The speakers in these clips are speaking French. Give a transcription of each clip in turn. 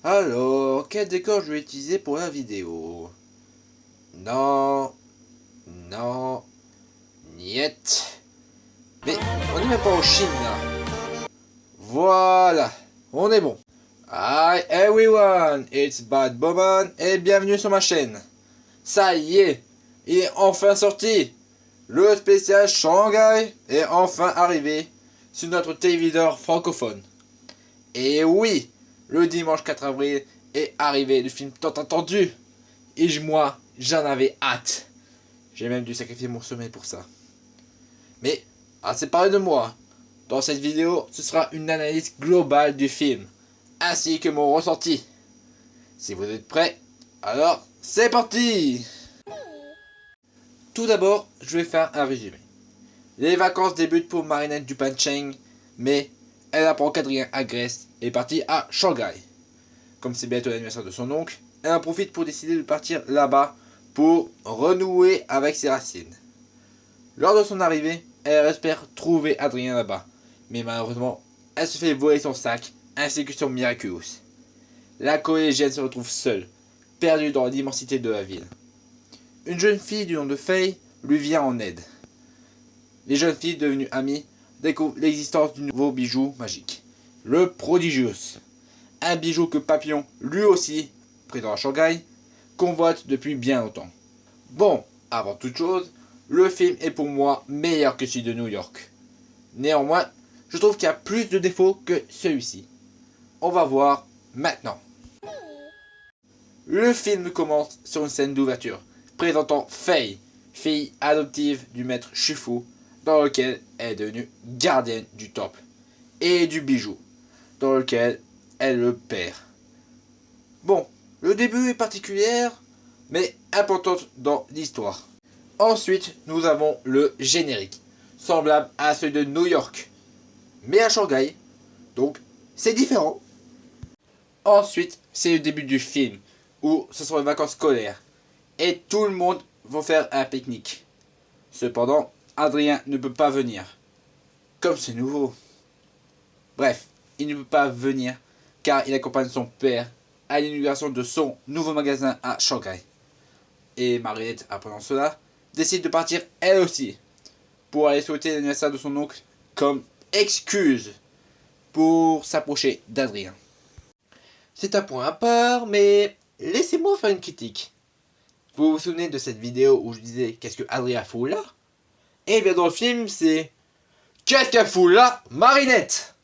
Alors, quel décor je vais utiliser pour la vidéo? Non, non, niet. Mais on n'est même pas en Chine là. Voilà, on est bon. Hi everyone, it's Bad Boban et bienvenue sur ma chaîne. Ça y est, il est enfin sorti. Le spécial Shanghai est enfin arrivé sur notre téléviseur francophone. Et oui, le dimanche 4 avril est arrivé le film tant attendu. Et moi, j'en avais hâte. J'ai même dû sacrifier mon sommeil pour ça. Mais, assez parlé de moi. Dans cette vidéo, ce sera une analyse globale du film, ainsi que mon ressenti. Si vous êtes prêts, alors c'est parti! Tout d'abord, je vais faire un résumé. Les vacances débutent pour Marinette Dupain-Cheng, mais elle apprend qu'Adrien agresse et est parti à Shanghai. Comme c'est bientôt l'anniversaire de son oncle, elle en profite pour décider de partir là-bas pour renouer avec ses racines. Lors de son arrivée, elle espère trouver Adrien là-bas, mais malheureusement, elle se fait voler son sac ainsi que son Miraculous. La collégienne se retrouve seule, perdue dans l'immensité de la ville. Une jeune fille du nom de Faye lui vient en aide. Les jeunes filles devenues amies découvrent l'existence du nouveau bijou magique, le Prodigious. Un bijou que Papillon, lui aussi, présent à Shanghai, convoite depuis bien longtemps. Bon, avant toute chose, le film est pour moi meilleur que celui de New York. Néanmoins, je trouve qu'il y a plus de défauts que celui-ci. On va voir maintenant. Le film commence sur une scène d'ouverture, présentant Faye, fille adoptive du maître Shifu, dans lequel elle est devenue gardienne du temple, et du bijou, dans lequel elle le perd. Bon, le début est particulier, mais importante dans l'histoire. Ensuite, nous avons le générique, semblable à celui de New York, mais à Shanghai, donc c'est différent. Ensuite, c'est le début du film, où ce sont les vacances scolaires, et tout le monde va faire un pique-nique. Cependant, Adrien ne peut pas venir, comme c'est nouveau. Bref, il ne peut pas venir, car il accompagne son père à l'inauguration de son nouveau magasin à Shanghai. Et Marinette, apprenant cela, décide de partir elle aussi, pour aller souhaiter l'anniversaire de son oncle comme excuse pour s'approcher d'Adrien. C'est un point à part, mais laissez-moi faire une critique. Vous vous souvenez de cette vidéo où je disais qu'est-ce que Adrien fout là? Et bien dans le film c'est qu'est-ce qu'elle fout là, Marinette?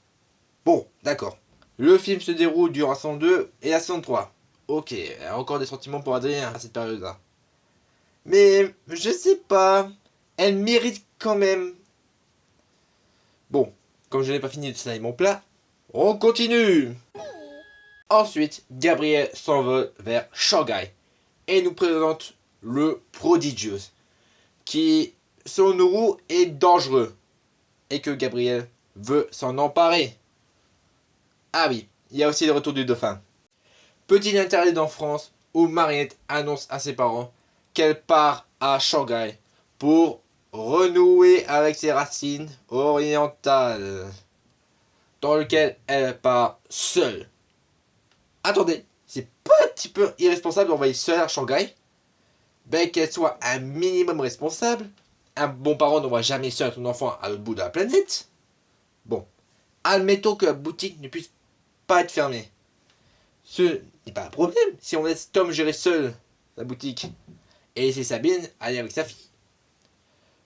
Bon, d'accord. Le film se déroule durant la saison 2 et la saison 3. Ok, elle a encore des sentiments pour Adrien à cette période-là. Mais je sais pas, elle mérite quand même. Bon, comme je n'ai pas fini de salailler mon plat, on continue. Ensuite, Gabriel s'envole vers Shanghai et nous présente le Prodigious, qui, selon Nourou, est dangereux et que Gabriel veut s'en emparer. Ah oui, il y a aussi le retour du dauphin. Petit interlude en France où Marinette annonce à ses parents qu'elle part à Shanghai pour renouer avec ses racines orientales, dans lequel elle part seule. Attendez, c'est pas un petit peu irresponsable d'envoyer seule à Shanghai? Ben qu'elle soit un minimum responsable. Un bon parent n'envoie jamais seul son enfant à l'autre bout de la planète. Bon, admettons que la boutique ne puisse pas être fermée. Ce n'est pas un problème si on laisse Tom gérer seul la boutique et laisser Sabine aller avec sa fille.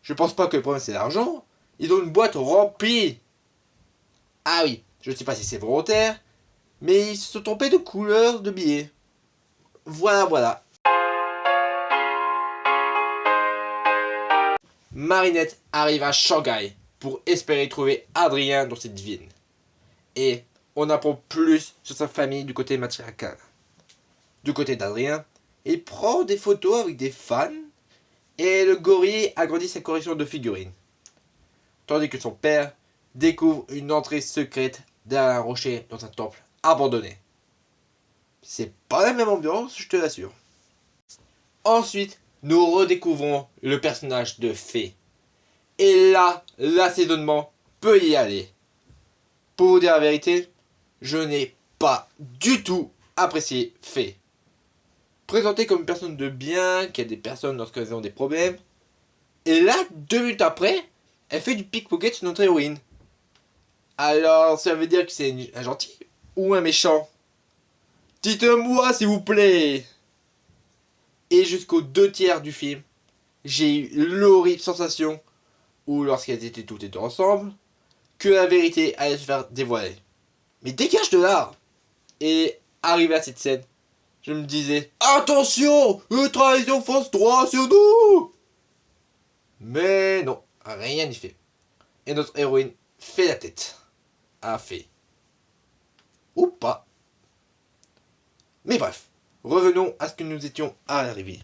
Je pense pas que le problème c'est l'argent. Ils ont une boîte remplie. Ah oui, je ne sais pas si c'est volontaire, mais ils se sont trompés de couleur de billets. Voilà. Marinette arrive à Shanghai pour espérer trouver Adrien dans cette ville. Et on apprend plus sur sa famille du côté matriarcal. Du côté d'Adrien, il prend des photos avec des fans et le gorille agrandit sa collection de figurines. Tandis que son père découvre une entrée secrète derrière un rocher dans un temple abandonné. C'est pas la même ambiance, je te l'assure. Ensuite, nous redécouvrons le personnage de Fée. Et là, l'assaisonnement peut y aller. Pour vous dire la vérité, je n'ai pas du tout apprécié Faye. Présentée comme une personne de bien, qui aide des personnes lorsqu'elles ont des problèmes, et là, 2 minutes après, elle fait du pickpocket sur notre héroïne. Alors, ça veut dire que c'est un gentil ou un méchant? Dites-moi s'il vous plaît. Et jusqu'aux 2 tiers du film, j'ai eu l'horrible sensation où lorsqu'elles étaient toutes et deux ensemble, que la vérité allait se faire dévoiler. Mais dégage de là. Et arrivé à cette scène, je me disais attention, une trahison fonce droit sur nous. Mais non, rien n'y fait. Et notre héroïne fait la tête. A fait. Ou pas. Mais bref, revenons à ce que nous étions à l'arrivée.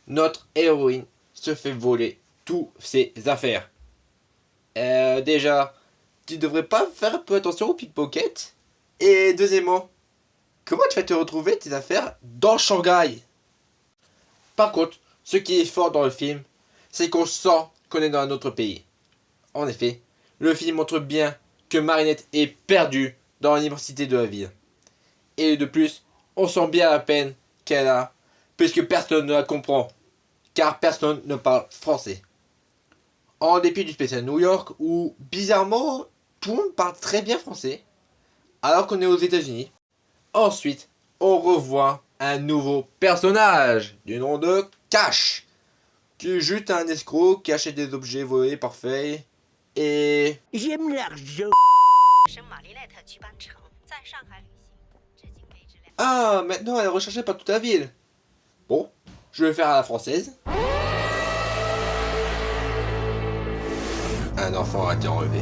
Notre héroïne se fait voler toutes ses affaires. Déjà, tu devrais pas faire un peu attention au pickpocket. Et deuxièmement, comment tu vas te retrouver tes affaires dans Shanghai? Par contre, ce qui est fort dans le film, c'est qu'on sent qu'on est dans un autre pays. En effet, le film montre bien que Marinette est perdue dans l'immensité de la ville. Et de plus, on sent bien la peine qu'elle a, puisque personne ne la comprend, car personne ne parle français. En dépit du spécial New York, où bizarrement, tout le monde parle très bien français, alors qu'on est aux États-Unis. Ensuite, on revoit un nouveau personnage du nom de Cash, qui est juste un escroc qui achète des objets volés par Faye et... J'aime l'argent. Ah, maintenant elle est recherchée par toute la ville. Bon, je vais le faire à la française. Un enfant a été enlevé.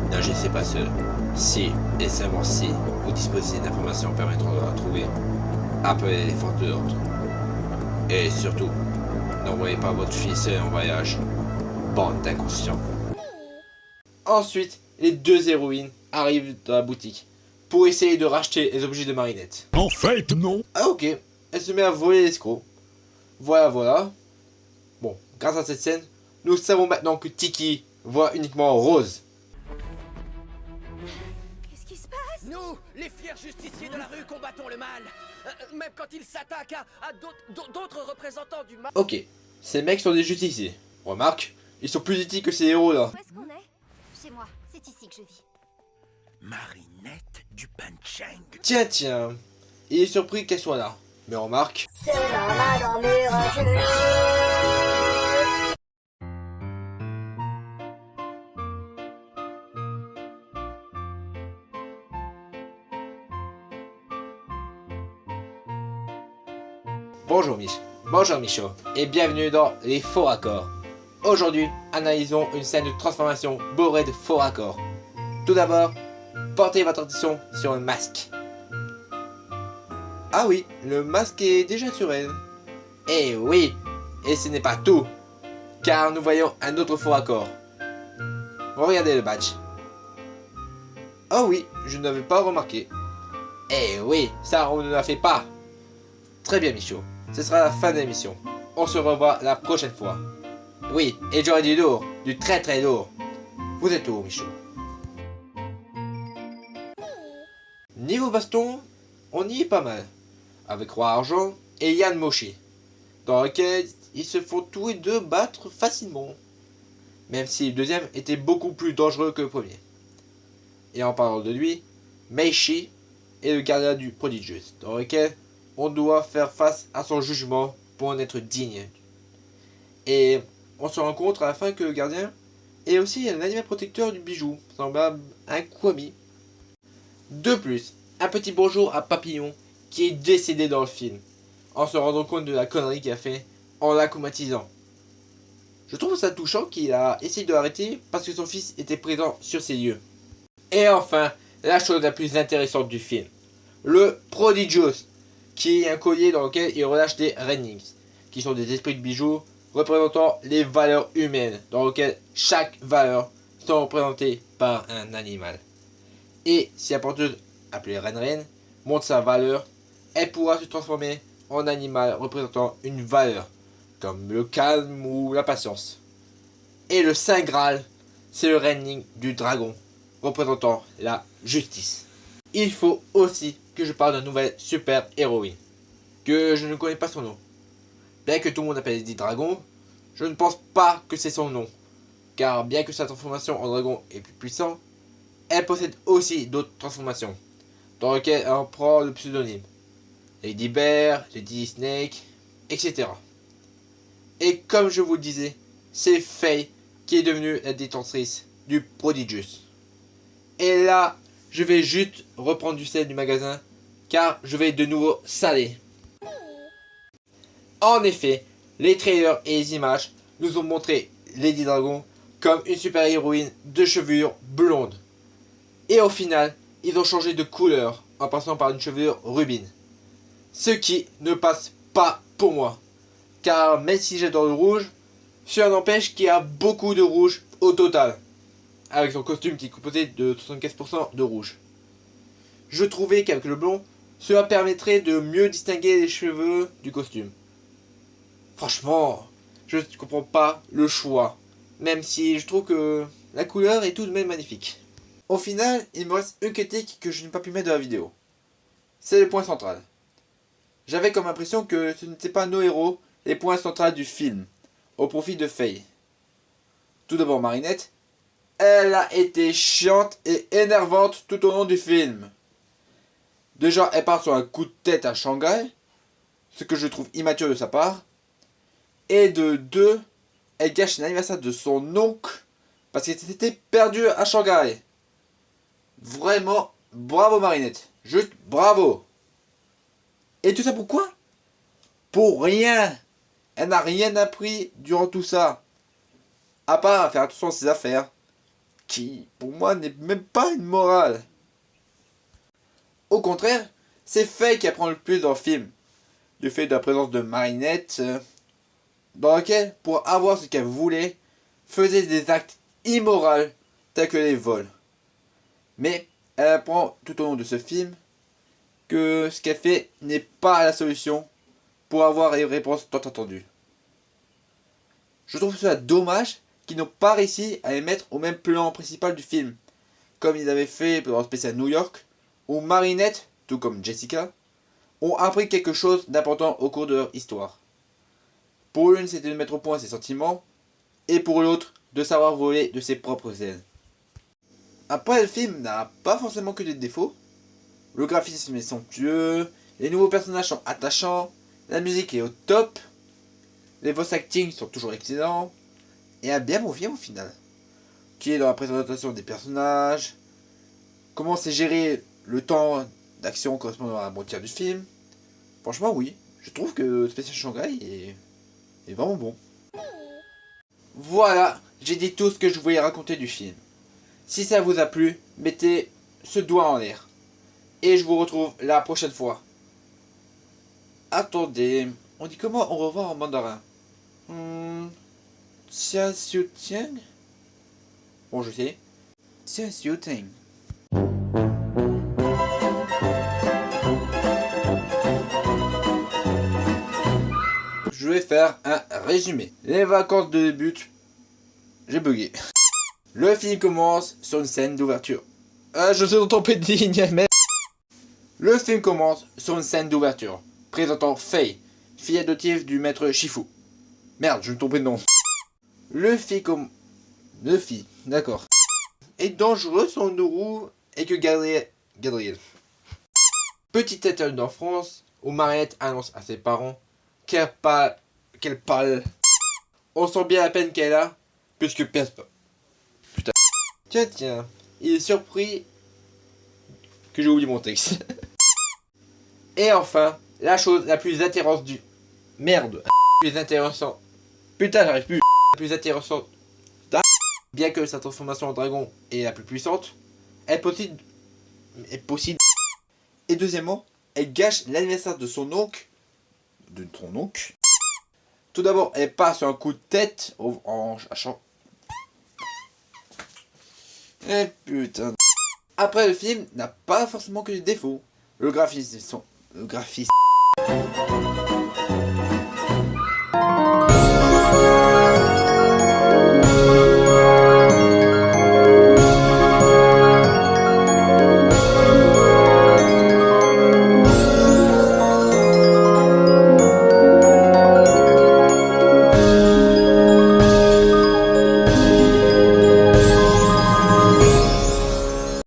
N'agissez pas seul. Si, et seulement si, vous disposez d'informations permettant de la trouver, appelez les forces de l'ordre. Et surtout, n'envoyez pas votre fille seule en voyage. Bande d'inconscients. Ensuite, les 2 héroïnes arrivent dans la boutique pour essayer de racheter les objets de Marinette. En fait, non. Ah ok, elle se met à voler l'escroc. Voilà. Bon, grâce à cette scène, nous savons maintenant que Tiki voit uniquement rose. Qu'est-ce qui se passe? Nous, les fiers justiciers de la rue, combattons le mal. Même quand il s'attaque à d'autres représentants du mal. Ok, ces mecs sont des justiciers. Remarque, ils sont plus éthiques que ces héros là. Où est-ce qu'on est? Chez moi, c'est ici que je vis. Marinette du Panchang. Tiens, il est surpris qu'elle soit là. Mais remarque, C'est la madame miraculeuse. Bonjour Michaud, et bienvenue dans les faux raccords. Aujourd'hui, analysons une scène de transformation bourrée de faux raccords. Tout d'abord, portez votre attention sur le masque. Ah oui, le masque est déjà sur elle. Eh oui, et ce n'est pas tout, car nous voyons un autre faux raccord. Regardez le badge. Oh oui, je n'avais pas remarqué. Eh oui, ça on ne l'a fait pas. Très bien Michaud, ce sera la fin de l'émission. On se revoit la prochaine fois. Oui, et j'aurai du lourd, du très très lourd. Vous êtes où Michaud? Niveau baston, on y est pas mal. Avec Roi Argent et Yann Moshi, dans lequel ils se font tous les deux battre facilement. Même si le deuxième était beaucoup plus dangereux que le premier. Et en parlant de lui, Meishi est le gardien du Prodigious, dans lequel on doit faire face à son jugement pour en être digne. Et on se rend compte à la fin que le gardien est aussi un animal protecteur du bijou, semblable à un Kwami. De plus, un petit bonjour à Papillon qui est décédé dans le film, en se rendant compte de la connerie qu'il a fait en l'acclimatisant. Je trouve ça touchant qu'il a essayé de l'arrêter parce que son fils était présent sur ces lieux. Et enfin, la chose la plus intéressante du film, le Prodigious, qui est un collier dans lequel il relâche des Rennings, qui sont des esprits de bijoux représentant les valeurs humaines, dans lequel chaque valeur sont représentées par un animal. Et si la porteuse, appelée Ren, montre sa valeur, elle pourra se transformer en animal représentant une valeur, comme le calme ou la patience. Et le Saint Graal, c'est le Renning du dragon, représentant la justice. Il faut aussi que je parle d'une nouvelle super héroïne, que je ne connais pas son nom. Bien que tout le monde appelle Lady Dragon, je ne pense pas que c'est son nom, car bien que sa transformation en dragon est plus puissante, elle possède aussi d'autres transformations, dans lesquelles elle prend le pseudonyme Lady Bear, Lady Snake, etc. Et comme je vous le disais, c'est Faye qui est devenue la détentrice du Prodigious. Et là, je vais juste reprendre du sel du magasin, car je vais de nouveau saler. En effet, les trailers et les images nous ont montré Lady Dragon comme une super héroïne de chevelure blonde. Et au final, ils ont changé de couleur en passant par une chevelure rubine. Ce qui ne passe pas pour moi. Car même si j'adore le rouge, cela n'empêche qu'il y a beaucoup de rouge au total. Avec son costume qui est composé de 75% de rouge. Je trouvais qu'avec le blond, cela permettrait de mieux distinguer les cheveux du costume. Franchement, je ne comprends pas le choix. Même si je trouve que la couleur est tout de même magnifique. Au final, il me reste une critique que je n'ai pas pu mettre dans la vidéo. C'est le point central. J'avais comme impression que ce n'était pas nos héros les points centraux du film, au profit de Faye. Tout d'abord Marinette, elle a été chiante et énervante tout au long du film. Déjà, elle part sur un coup de tête à Shanghai, ce que je trouve immature de sa part. Et de deux, elle gâche l'anniversaire de son oncle parce qu'elle s'était perdue à Shanghai. Vraiment, bravo Marinette. Juste bravo. Et tout ça pourquoi? Pour rien. Elle n'a rien appris durant tout ça. À part à faire attention à ses affaires. Qui, pour moi, n'est même pas une morale. Au contraire, c'est Faye qui apprend le plus dans le film. Du fait de la présence de Marinette, dans lequel, pour avoir ce qu'elle voulait, faisait des actes immoraux tels que les vols. Mais elle apprend tout au long de ce film que ce qu'elle fait n'est pas la solution pour avoir les réponses tant attendues. Je trouve cela dommage qu'ils n'ont pas réussi à les mettre au même plan principal du film, comme ils avaient fait dans le spécial New York, où Marinette, tout comme Jessica, ont appris quelque chose d'important au cours de leur histoire. Pour l'une, c'était de mettre au point ses sentiments, et pour l'autre, de savoir voler de ses propres ailes. Après, le film n'a pas forcément que des défauts. Le graphisme est somptueux, les nouveaux personnages sont attachants, la musique est au top, les voice acting sont toujours excellents, et un bien bon film au final. Qui est dans la présentation des personnages, comment c'est géré le temps d'action correspondant à la moitié du film. Franchement, oui, je trouve que Special Shanghai est vraiment bon. Voilà, j'ai dit tout ce que je voulais raconter du film. Si ça vous a plu, mettez ce doigt en l'air. Et je vous retrouve la prochaine fois. Attendez, on dit comment au revoir en mandarin? Xia Xiu Tiang? Bon, je sais. Xia Xiu Tiang. Je vais faire un résumé. Les vacances débutent. J'ai bugué. Le film commence sur une scène d'ouverture. Je suis trompé de ligne, mais... Le film commence sur une scène d'ouverture, présentant Faye, fille adoptive du maître Shifu. Merde, je me trompais de nom. Le film, d'accord. Est dangereux sans Nourou et que Gabriel. Petite étoile d'enfance où Mariette annonce à ses parents qu'elle parle. On sent bien la peine qu'elle a, puisque putain. Tiens, il est surpris que j'ai oublié mon texte. Et enfin, la chose la plus intéressante du... Merde. Plus intéressant. Putain, j'arrive plus. La plus intéressante. Bien que sa transformation en dragon est la plus puissante, elle possède... Et deuxièmement, elle gâche l'anniversaire de son oncle. De ton oncle. Tout d'abord, elle part sur un coup de tête en chant. Eh putain. Après, le film n'a pas forcément que des défauts. Le graphisme...